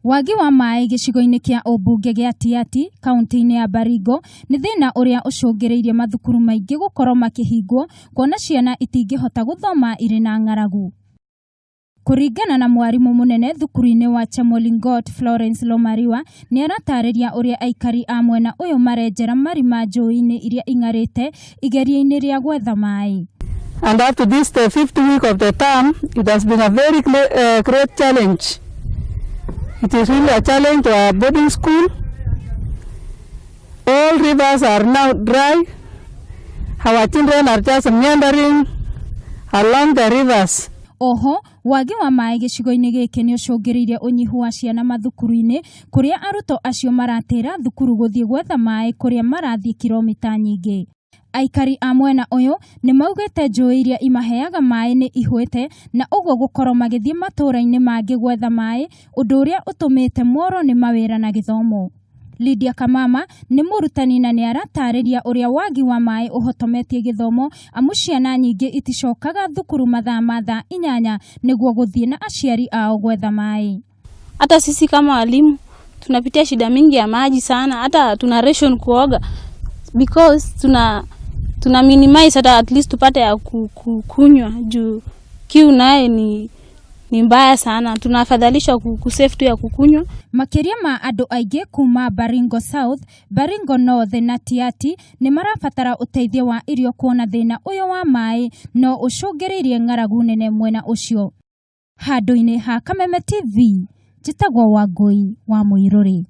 Wagi wa maĩ gĩcigo-inĩ kĩa ũmbunge gĩa Tiaty, kaunti-inĩ ya Baringo, nĩ thĩna ũrĩa ũcũngĩrĩirie mathukuru maingĩ gũkorwo makĩhingwo kuona ciana itingĩhota gũthoma irĩ na ng'aragu. Kũringana na mwarimũ mũnene thukuru-inĩ wa Chemolingot Florence Lomariwa, nĩ aratarĩria ũrĩa aikari a mwena ũyũ marenjera marima njũĩ-inĩ iria ing'arĩte igeria-inĩ rĩa gwetha maĩ. And up to this, the 5th week of the term, it has been a very great challenge. It is really a challenge to our boarding school. All rivers are now dry. Our children are just meandering along the rivers. Oho, wagi wa maĩ gĩcigo-inĩ gĩkĩ nĩ ũcũngĩrĩirie ũnyihu wa ciana mathukuru-inĩ kũrĩa arutwo acio maratĩra thukuru gũthiĩ gwetha maĩ kũrĩa marathiĩ kilomita nyingĩ. Aikari a mwena ũyũ nĩ maugĩte njũĩ iria imaheaga maĩ nĩ ihwĩte na ũguo gũkorwo magĩthiĩ matũũra-inĩ mangĩ gwetha maĩ, ũndũ ũrĩa ũtũmĩte morwo nĩ mawĩra na gĩthomo. Lydia Kamama nĩ mũrutani na nĩ aratarĩria ũrĩa wagi wa maĩ ũhotometie gĩthomo amu ciana nyingĩ iticokaga thukuru mathaa ma thaa 8 nĩguo gũthiĩ na aciari ao gwetha maĩ. Hata sisi kama walimu tunapitia shida mingi ya maji sana, hata tuna ration kuoga because tuna minimize hata at least tupate ya kukunywa juu kiu naye ni mbaya sana. Tunafadhalisha kusave tu ya kukunywa. Makĩria ma andũ aingĩ kuma Baringo South, Baringo North na Tiaty nĩ marabatara ũteithio wa irio kuona thĩna ũyũ wa maĩ no ũcũngĩrĩirie ng'aragu nene mwena ũcio. Handũ-inĩ ha Kameme TV, njĩtagwo Wangũi wa Mũirũrĩ.